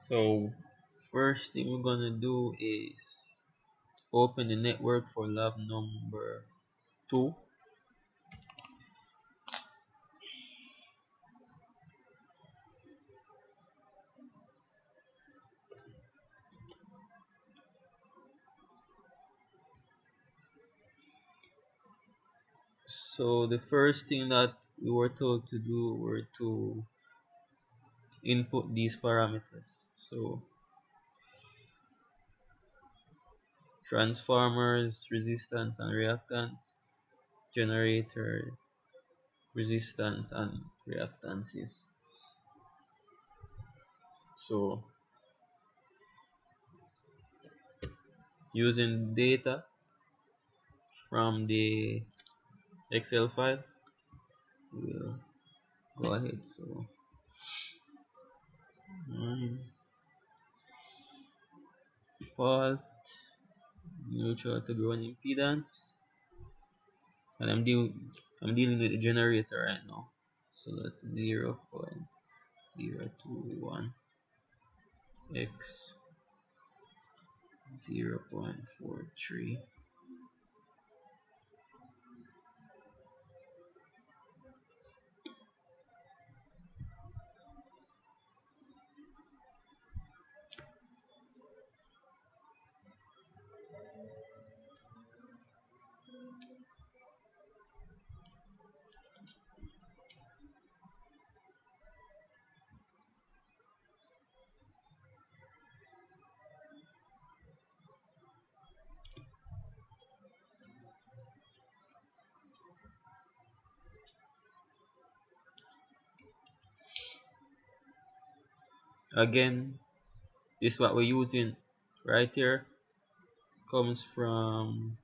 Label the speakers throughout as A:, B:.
A: So first thing we're gonna do is open the network for lab number 2. So the first thing that we were told to do were to input these parameters. So transformers, resistance and reactance, generator, resistance and reactances. So using data from the Excel file, we'll go ahead. So fault neutral to ground impedance, and I'm dealing with the generator right now. So that's 0.021 x 0.43. Again, this what we're using right here comes from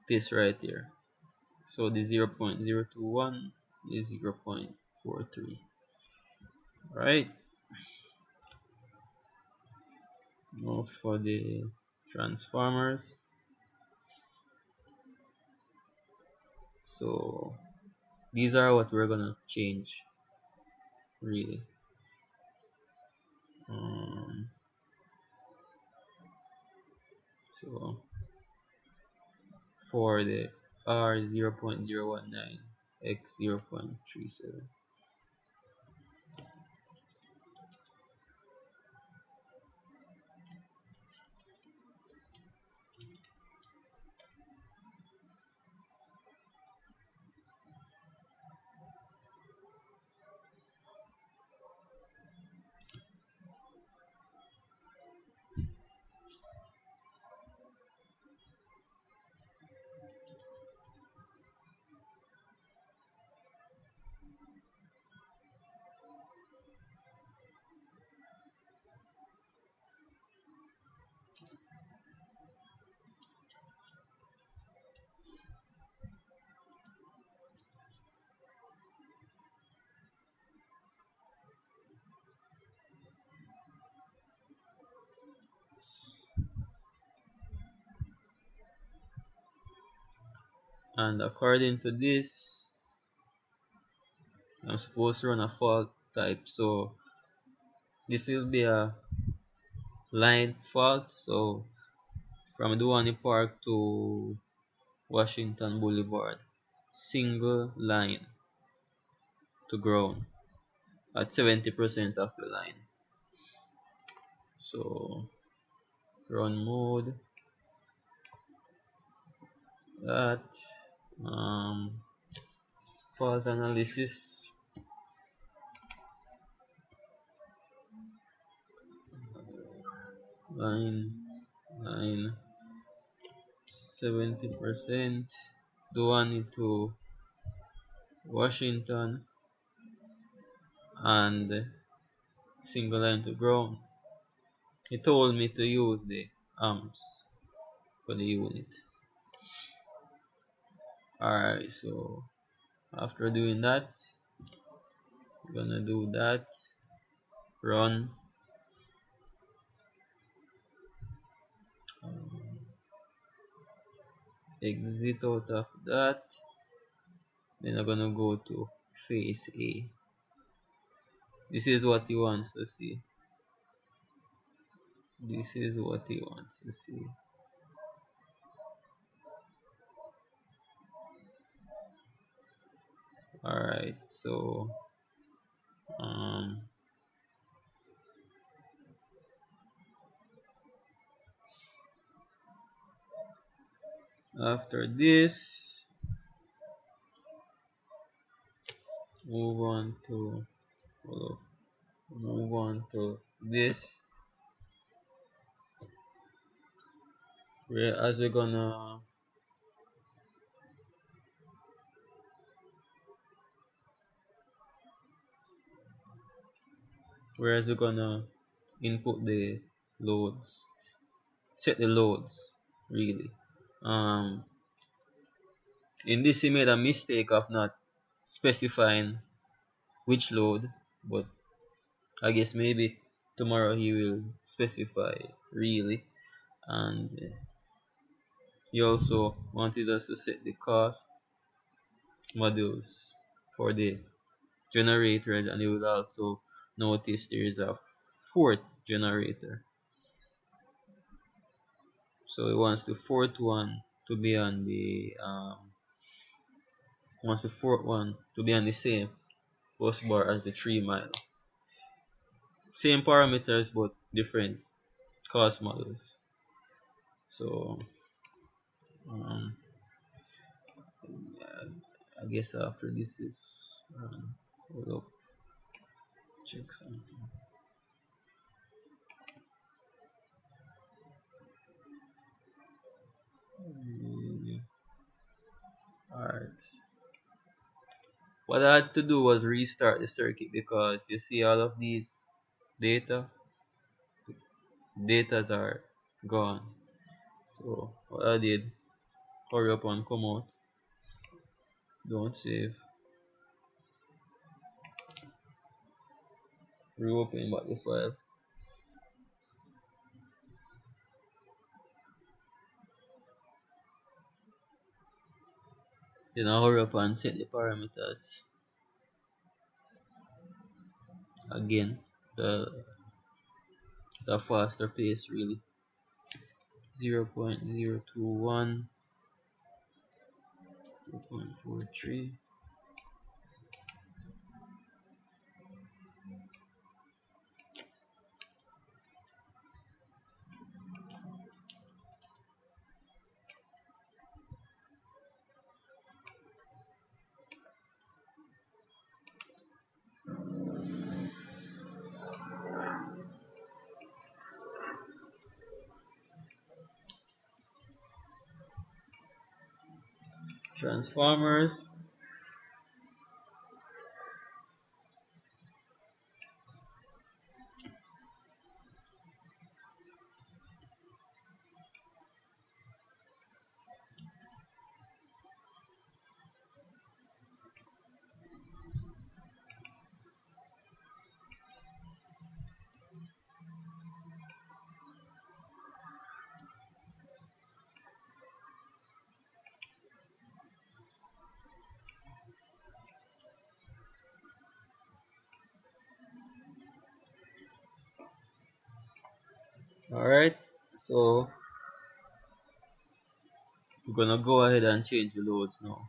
A: this right here. So the 0.021 is 0.43. Right. Now for the transformers. So these are what we're gonna change really. So for the R 0.019 X 0.37. And according to this, I'm supposed to run a fault type. So this will be a line fault. So from Duane Park to Washington Boulevard, single line to ground at 70% of the line. So run mode that fault analysis. Line 70%. Duane to Washington and single line to ground. He told me to use the amps for the unit. Alright, so after doing that, we're gonna do that. Run. Exit out of that. Then I'm gonna go to phase A. This is what he wants to see. This is what he wants to see. Alright, so um, after this, move on to move on to this, whereas we're gonna input the loads, set the loads really. Um, in this he made a mistake of not specifying which load, but I guess maybe tomorrow he will specify really. And he also wanted us to set the cost modules for the generators, and you will also notice there is a fourth generator. So he wants the fourth one to be on the wants the fourth one to be on the same bus bar as the 3 mile. Same parameters but different cost models. So um, I guess after this is hold up, check something. Alright. What I had to do was restart the circuit because you see all of these datas are gone. So what I did, hurry up and come out, don't save, reopen back the file, then I hurry up and set the parameters again, the the faster pace really. 0.021, 0.43. Transformers, alright. So we're gonna go ahead and change the loads now.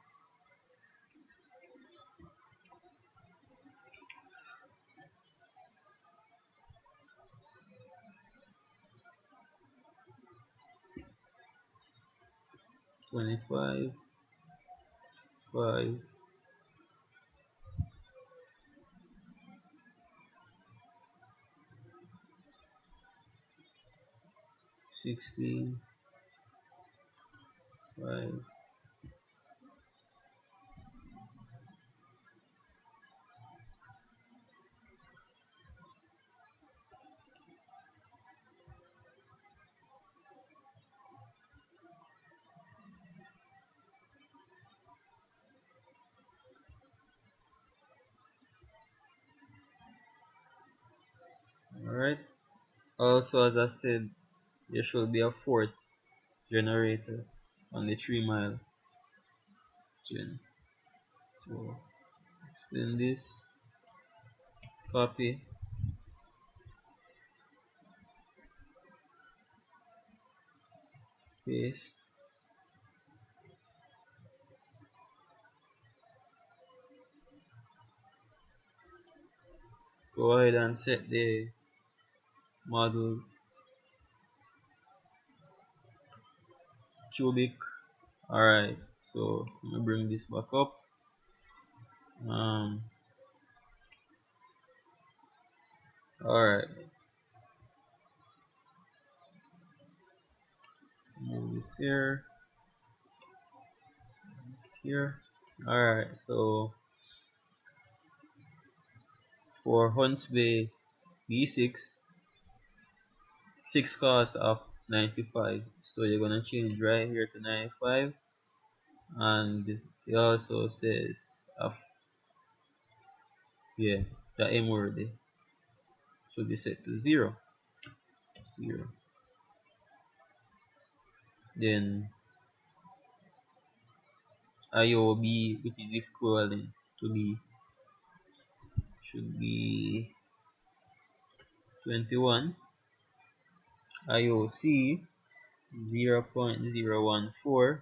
A: Twenty-five, 5, 16, 5. Alright. Also, as I said, there should be a fourth generator on the 3 mile gen. So extend this. copy, paste, go ahead and set the models cubic. Alright, so let me bring this back up. um Alright, move this here. Alright, so for Hunts Bay B6, fixed cost of 95, so you're gonna change right here to 95, and it also says of, yeah, the M word should be set to 0. Then IOB, which is equivalent to B, should be 21. IOC 0.014,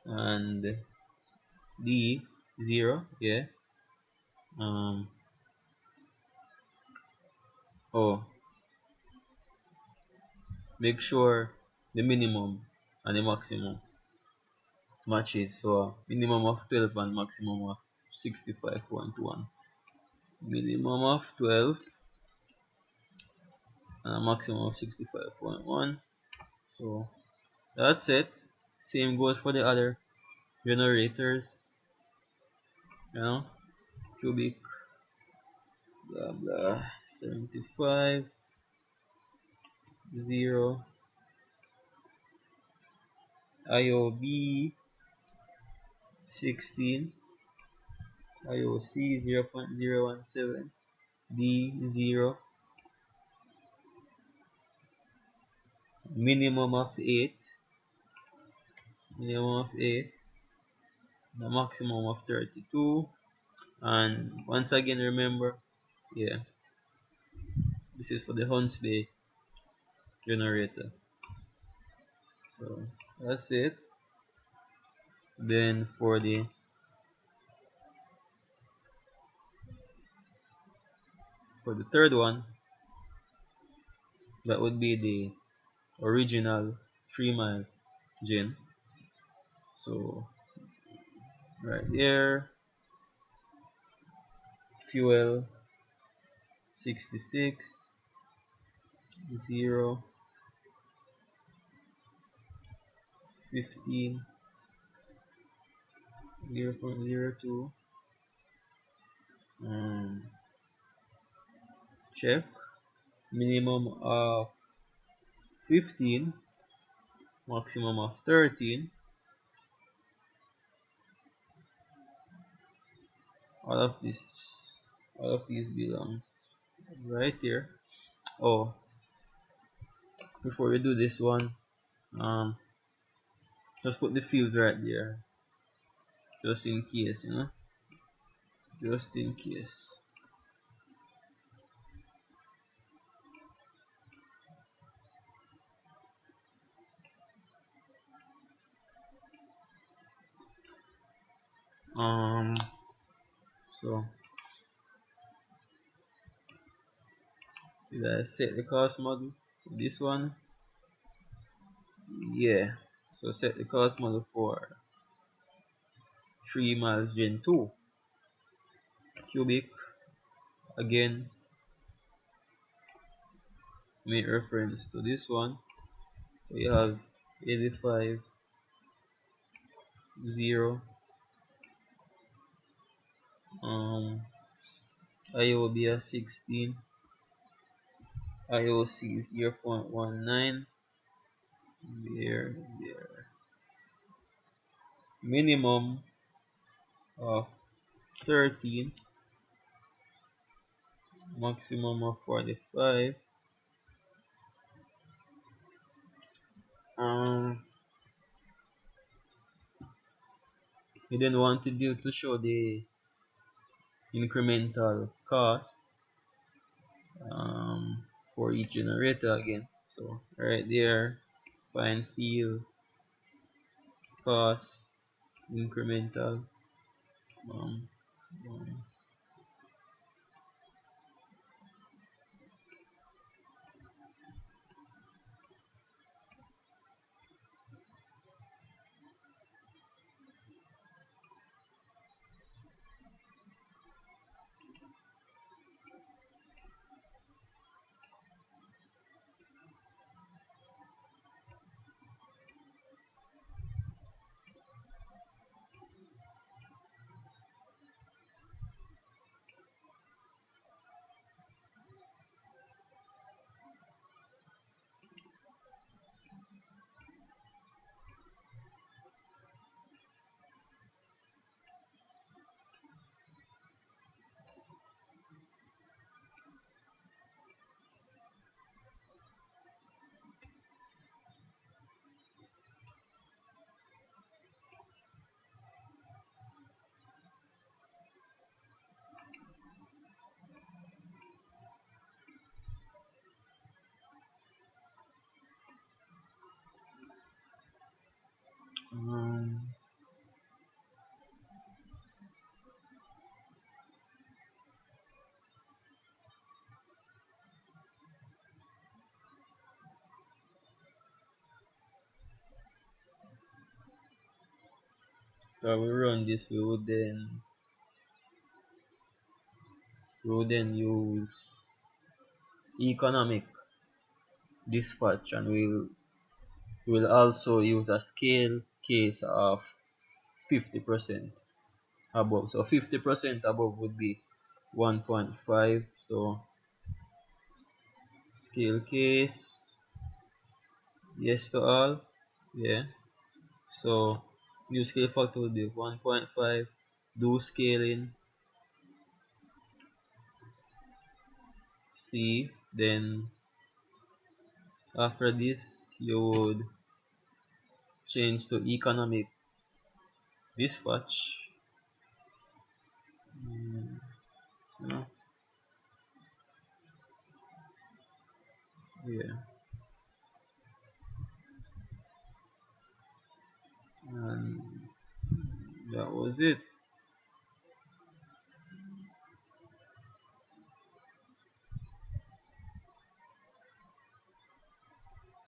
A: and D 0. Yeah. um oh, make sure the minimum and the maximum matches. So minimum of 12 and maximum of 65.1. Minimum of 12 and a maximum of 65.1. So that's it. Same goes for the other generators, you know, cubic, blah blah, 75, 0, IOB 16, IOC 0.017, D 0, minimum of 8, the maximum of 32. And once again, remember, yeah, this is for the Hunts Bay generator. So that's it. Then for the third one, that would be the original 3-mile gen. So right there, fuel 66, 0, 15, 0.02, check, minimum of 15, maximum of 13. all of this all of these belongs right here. Oh, before we do this one, just put the fields right there, just in case, just in case. So did I set the cost model for this one? Yeah. So set the cost model for 3 miles gen 2 cubic. Again, make reference to this one. So you have 85, 0, IOB 16, IOC 0.19, there, minimum of 13, maximum of 45. We then wanted you to show the incremental cost um, for each generator again. So right there, find field cost incremental um, um, um, so we run this, we would then use economic dispatch, and we'll also use a scale case of 50% above. So 50% above would be 1.5. So scale case, yes to all. Yeah. So new scale factor would be 1.5. Do scaling C. Then after this, you would change to economic dispatch. Mm, you know, yeah. And that was it.